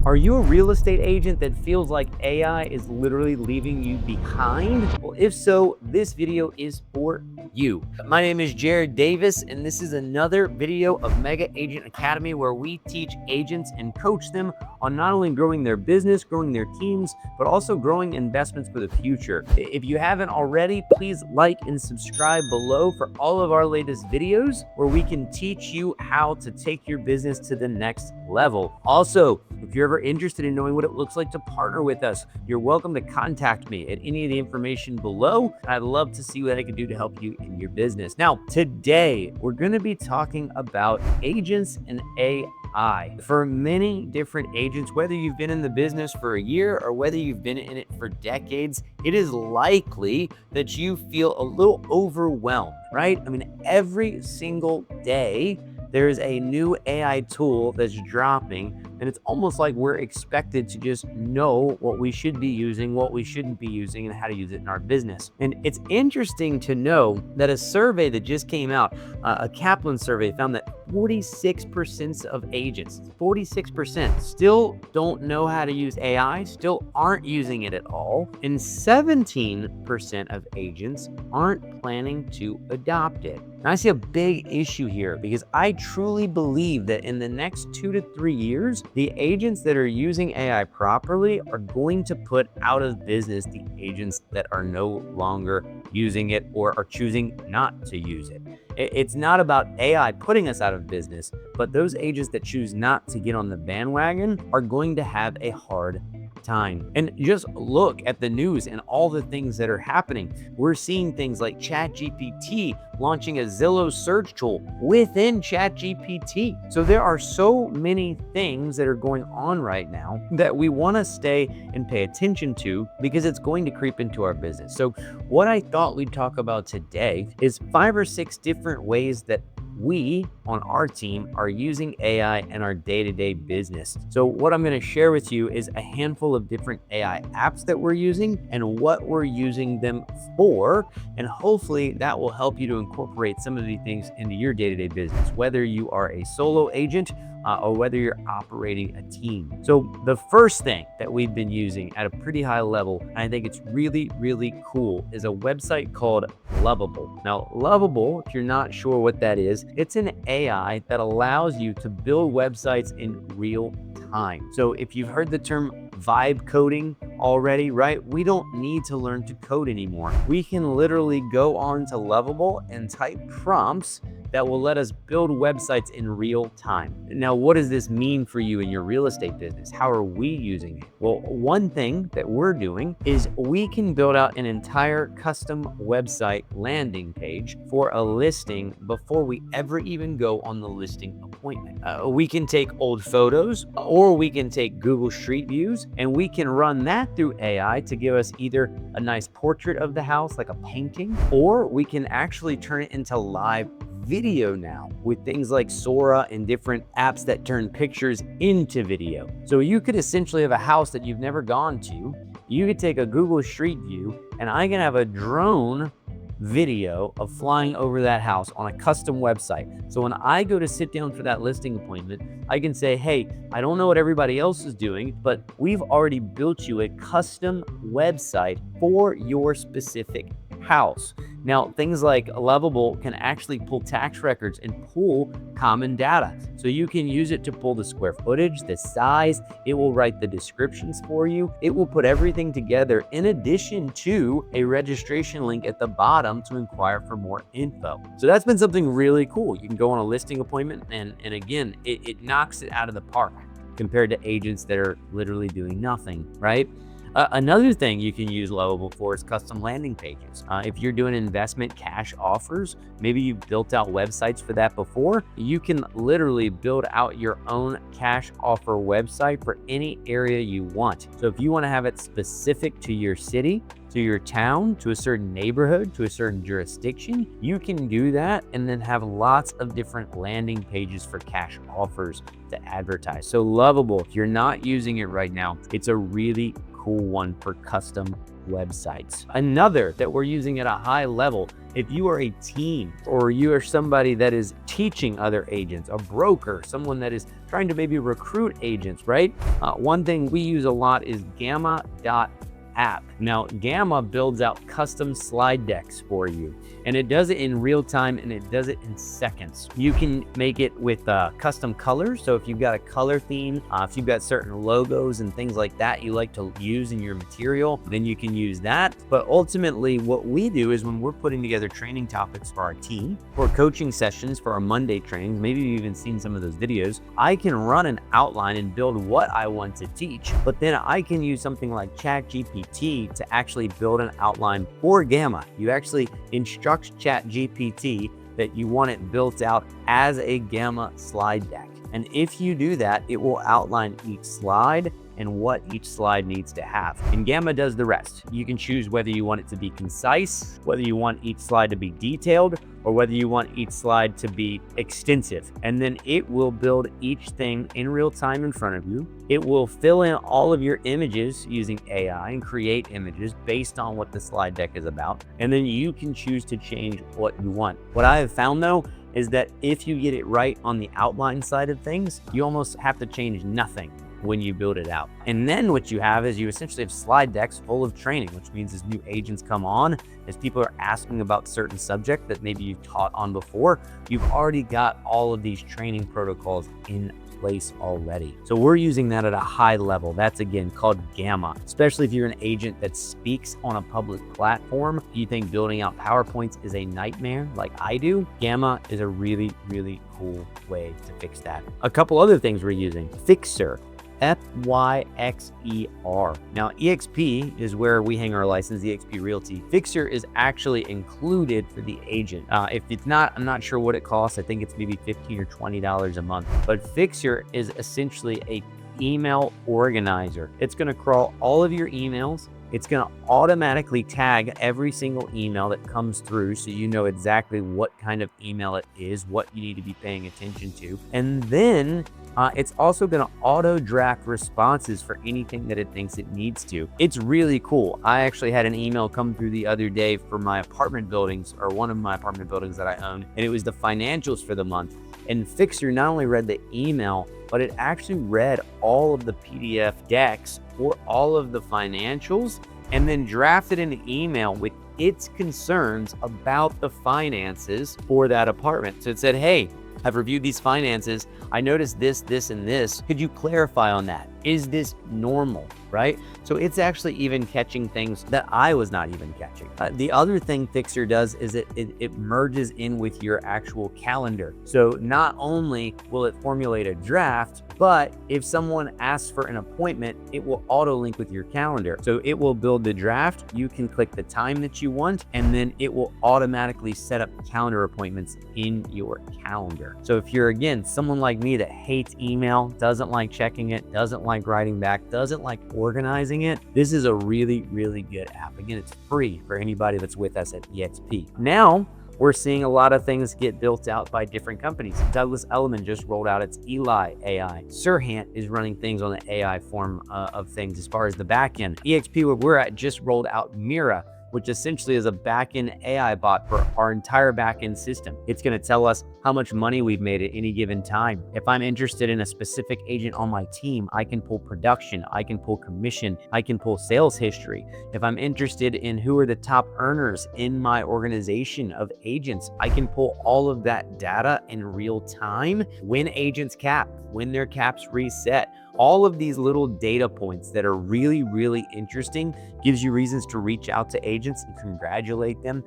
Are you a real estate agent that feels like AI is literally leaving you behind? Well, if so, this video is for you. My name is Jared Davis, and this is another video of Mega Agent Academy where we teach agents and coach them on not only growing their business, growing their teams, but also growing investments for the future. If you haven't already, please like and subscribe below for all of our latest videos where we can teach you how to take your business to the next level. Also, if you're ever interested in knowing what it looks like to partner with us, you're welcome to contact me at any of the information below. I'd love to see what I can do to help you in your business. Now, today, we're going to be talking about agents and AI. For many different agents, whether you've been in the business for a year or whether you've been in it for decades, it is likely that you feel a little overwhelmed, right? I mean, every single day, there's a new AI tool that's dropping, and it's almost like we're expected to just know what we should be using, what we shouldn't be using, and how to use it in our business. And it's interesting to know that a survey that just came out, a Kaplan survey, found that 46% of agents, 46%, still don't know how to use AI, still aren't using it at all, and 17% of agents aren't planning to adopt it. And I see a big issue here because I truly believe that in the next 2 to 3 years, the agents that are using AI properly are going to put out of business the agents that are no longer using it or are choosing not to use it. It's not about AI putting us out of business, but those agents that choose not to get on the bandwagon are going to have a hard time. And just look at the news and all the things that are happening. We're seeing things like GPT launching a Zillow search tool within GPT. So there are so many things that are going on right now that we want to stay and pay attention to because it's going to creep into our business. So what I thought we'd talk about today is 5 or 6 different ways that we on our team are using AI in our day-to-day business. So what I'm going to share with you is a handful of different AI apps that we're using and what we're using them for. And hopefully that will help you to incorporate some of these things into your day-to-day business, whether you are a solo agent or whether you're operating a team. So the first thing that we've been using at a pretty high level, and I think it's really, really cool, is a website called Lovable. Now, Lovable, if you're not sure what that is, it's an AI that allows you to build websites in real time. So if you've heard the term vibe coding already, right? We don't need to learn to code anymore. We can literally go on to Lovable and type prompts that will let us build websites in real time. Now, what does this mean for you in your real estate business? How are we using it? Well, one thing that we're doing is we can build out an entire custom website landing page for a listing before we ever even go on the listing appointment. We can take old photos or we can take Google Street Views and we can run that through AI to give us either a nice portrait of the house, like a painting, or we can actually turn it into live video now with things like Sora and different apps that turn pictures into video. So you could essentially have a house that you've never gone to. You could take a Google Street View and I can have a drone video of flying over that house on a custom website. So when I go to sit down for that listing appointment, I can say, hey, I don't know what everybody else is doing, but we've already built you a custom website for your specific house. Now, things like Lovable can actually pull tax records and pull common data. So you can use it to pull the square footage, the size, it will write the descriptions for you. It will put everything together in addition to a registration link at the bottom to inquire for more info. So that's been something really cool. You can go on a listing appointment and again, it knocks it out of the park compared to agents that are literally doing nothing, right? Another thing you can use Lovable for is custom landing pages. If you're doing investment cash offers, maybe you've built out websites for that before, you can literally build out your own cash offer website for any area you want. So if you want to have it specific to your city, to your town, to a certain neighborhood, to a certain jurisdiction, you can do that and then have lots of different landing pages for cash offers to advertise. So Lovable, if you're not using it right now, it's a really cool one for custom websites. Another that we're using at a high level, if you are a team or you are somebody that is teaching other agents, a broker, someone that is trying to maybe recruit agents, right? One thing we use a lot is Gamma.app. Now, Gamma builds out custom slide decks for you, and it does it in real time, and it does it in seconds. You can make it with custom colors. So if you've got a color theme, if you've got certain logos and things like that you like to use in your material, then you can use that. But ultimately, what we do is when we're putting together training topics for our team, for coaching sessions, for our Monday trainings, maybe you've even seen some of those videos, I can run an outline and build what I want to teach, but then I can use something like ChatGPT to actually build an outline for Gamma. You actually instruct ChatGPT that you want it built out as a Gamma slide deck. And if you do that, it will outline each slide and what each slide needs to have. And Gamma does the rest. You can choose whether you want it to be concise, whether you want each slide to be detailed, or whether you want each slide to be extensive. And then it will build each thing in real time in front of you. It will fill in all of your images using AI and create images based on what the slide deck is about. And then you can choose to change what you want. What I have found though, is that if you get it right on the outline side of things, you almost have to change nothing when you build it out. And then what you have is you essentially have slide decks full of training, which means as new agents come on, as people are asking about certain subject that maybe you've taught on before, you've already got all of these training protocols in place already. So we're using that at a high level. That's again called Gamma, especially if you're an agent that speaks on a public platform. If you think building out PowerPoints is a nightmare like I do, Gamma is a really, really cool way to fix that. A couple other things we're using, Fixer. Fyxer. Now, EXP is where we hang our license, EXP Realty. Fixer is actually included for the agent. If it's not, I'm not sure what it costs. I think it's maybe $15 or $20 a month. But Fixer is essentially a email organizer. It's going to crawl all of your emails. It's going to automatically tag every single email that comes through so you know exactly what kind of email it is, what you need to be paying attention to. And then it's also going to auto draft responses for anything that it thinks it needs to. It's really cool. I actually had an email come through the other day for my apartment buildings, or one of my apartment buildings that I own, and it was the financials for the month. And Fixer not only read the email, but it actually read all of the PDF decks for all of the financials and then drafted an email with its concerns about the finances for that apartment. So it said, hey, I've reviewed these finances. I noticed this, this, and this. Could you clarify on that? Is this normal, right? So it's actually even catching things that I was not even catching. The other thing Fixer does is it merges in with your actual calendar. So not only will it formulate a draft, but if someone asks for an appointment, it will auto link with your calendar. So it will build the draft. You can click the time that you want, and then it will automatically set up calendar appointments in your calendar. So if you're, again, someone like me that hates email, doesn't like checking it, doesn't like writing back, doesn't like organizing it, this is a really, really good app. Again, it's free for anybody that's with us at EXP. Now, we're seeing a lot of things get built out by different companies. Douglas Elliman just rolled out its Eli AI. Serhant is running things on the AI form of things as far as the back end. EXP, where we're at, just rolled out Mira, which essentially is a back-end AI bot for our entire back-end system. It's going to tell us how much money we've made at any given time. If I'm interested in a specific agent on my team, I can pull production, I can pull commission, I can pull sales history. If I'm interested in who are the top earners in my organization of agents, I can pull all of that data in real time, when agents cap, when their caps reset. All of these little data points that are really, really interesting gives you reasons to reach out to agents and congratulate them,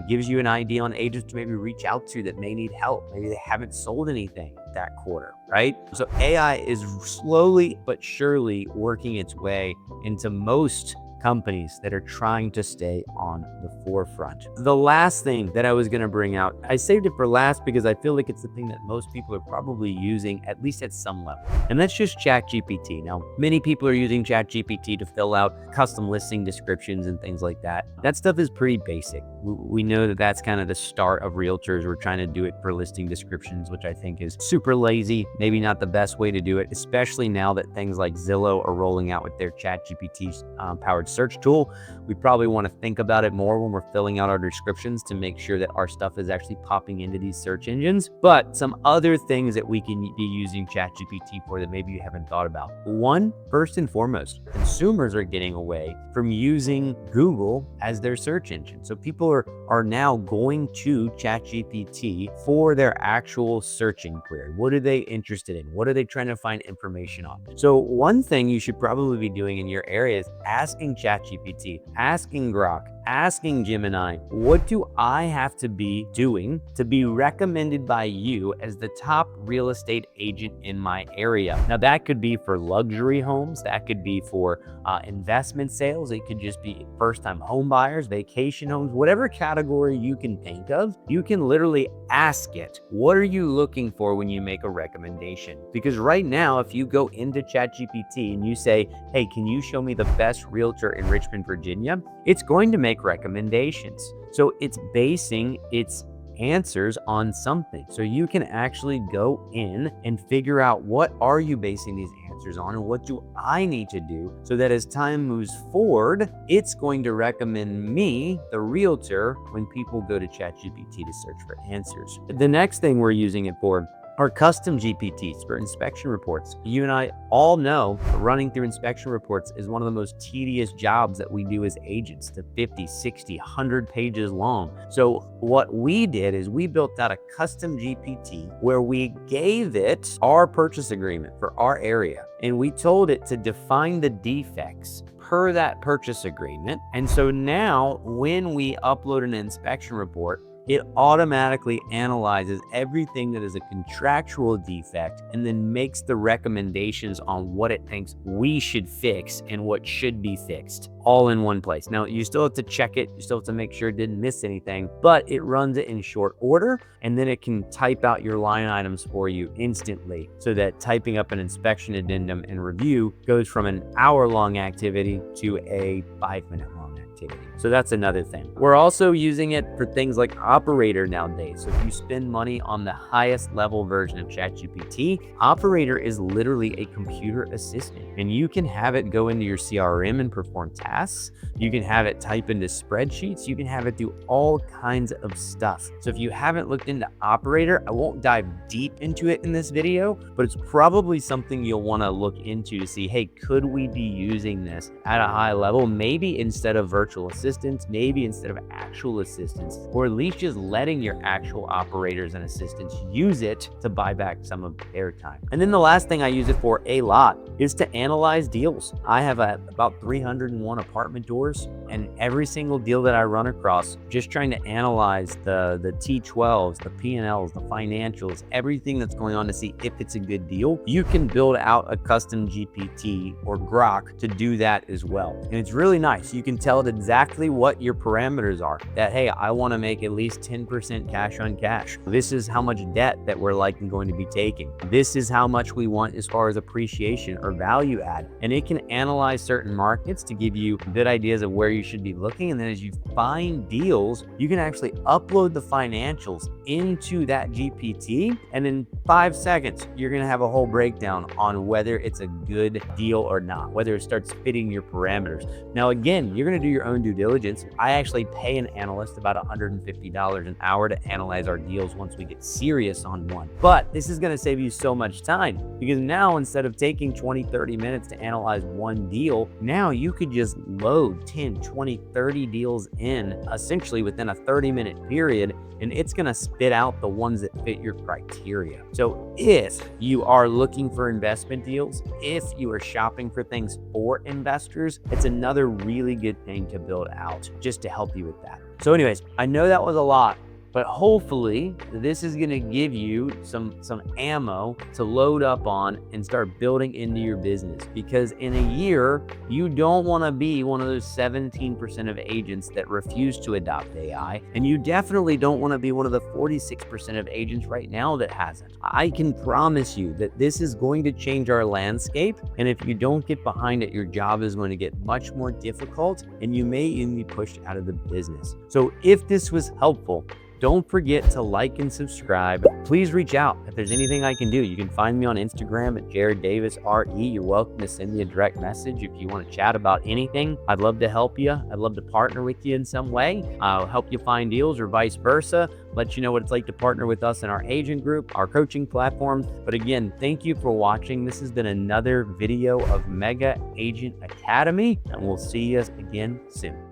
gives you an idea on agents to maybe reach out to that may need help. Maybe they haven't sold anything that quarter, right? So AI is slowly but surely working its way into most companies that are trying to stay on the forefront. The last thing that I was going to bring out, I saved it for last because I feel like it's the thing that most people are probably using, at least at some level, and that's just ChatGPT. Now, many people are using ChatGPT to fill out custom listing descriptions and things like that. That stuff is pretty basic. We know that that's kind of the start of realtors. We're trying to do it for listing descriptions, which I think is super lazy, maybe not the best way to do it, especially now that things like Zillow are rolling out with their ChatGPT powered search tool. We probably want to think about it more when we're filling out our descriptions to make sure that our stuff is actually popping into these search engines. But some other things that we can be using ChatGPT for that maybe you haven't thought about. One, first and foremost, consumers are getting away from using Google as their search engine. So people are now going to ChatGPT for their actual searching query. What are they interested in? What are they trying to find information on? So one thing you should probably be doing in your area is asking ChatGPT, asking Grok, asking Gemini, what do I have to be doing to be recommended by you as the top real estate agent in my area? Now that could be for luxury homes, that could be for investment sales, it could just be first-time home buyers, vacation homes, whatever category you can think of, you can literally ask it, what are you looking for when you make a recommendation? Because right now, if you go into ChatGPT and you say, hey, can you show me the best realtor in Richmond, Virginia? It's going to make recommendations. So it's basing its answers on something. So you can actually go in and figure out, what are you basing these answers on and what do I need to do so that as time moves forward, it's going to recommend me, the realtor, when people go to ChatGPT to search for answers. The next thing we're using it for are custom GPTs for inspection reports. You and I all know running through inspection reports is one of the most tedious jobs that we do as agents, to 50, 60, 100 pages long. So what we did is we built out a custom GPT where we gave it our purchase agreement for our area, and we told it to define the defects per that purchase agreement. And so now when we upload an inspection report, it automatically analyzes everything that is a contractual defect and then makes the recommendations on what it thinks we should fix and what should be fixed, all in one place. Now, you still have to check it. You still have to make sure it didn't miss anything, but it runs it in short order, and then it can type out your line items for you instantly, so that typing up an inspection addendum and review goes from an hour-long activity to a 5-minute long activity. So that's another thing. We're also using it for things like Operator nowadays. So if you spend money on the highest level version of ChatGPT, Operator is literally a computer assistant, and you can have it go into your CRM and perform tasks. You can have it type into spreadsheets. You can have it do all kinds of stuff. So if you haven't looked into Operator, I won't dive deep into it in this video, but it's probably something you'll want to look into to see, hey, could we be using this at a high level? Maybe instead of virtual assistants, maybe instead of actual assistants, or at least just letting your actual operators and assistants use it to buy back some of their time. And then the last thing I use it for a lot is to analyze deals. I have about 301 apartment doors, and every single deal that I run across, just trying to analyze the T12s, the P&Ls, the financials, everything that's going on to see if it's a good deal. You can build out a custom GPT or Grok to do that as well. And it's really nice. You can tell it exactly what your parameters are, that, hey, I want to make at least 10% cash on cash. This is how much debt that we're likely going to be taking. This is how much we want as far as appreciation or value add. And it can analyze certain markets to give you good ideas of where you should be looking. And then as you find deals, you can actually upload the financials into that GPT. And in 5 seconds, you're going to have a whole breakdown on whether it's a good deal or not, whether it starts fitting your parameters. Now, again, you're going to do your own due diligence. I actually pay an analyst about $150 an hour to analyze our deals once we get serious on one. But this is going to save you so much time, because now instead of taking 20, 30 minutes to analyze one deal, now you could just load 10, 20, 30 deals in essentially within a 30-minute period, and it's going to spit out the ones that fit your criteria. So if you are looking for investment deals, if you are shopping for things for investors, it's another really good thing to build out just to help you with that. So anyways, I know that was a lot, but But hopefully this is going to give you some ammo to load up on and start building into your business, because in a year you don't want to be one of those 17% of agents that refuse to adopt AI, and you definitely don't want to be one of the 46% of agents right now that hasn't. I can promise you that this is going to change our landscape, and if you don't get behind it, your job is going to get much more difficult and you may even be pushed out of the business. So if this was helpful, don't forget to like and subscribe. Please reach out if there's anything I can do. You can find me on Instagram at Jared Davis RE. You're welcome to send me a direct message if you want to chat about anything. I'd love to help you. I'd love to partner with you in some way. I'll help you find deals or vice versa. Let you know what it's like to partner with us in our agent group, our coaching platform. But again, thank you for watching. This has been another video of Mega Agent Academy, and we'll see you again soon.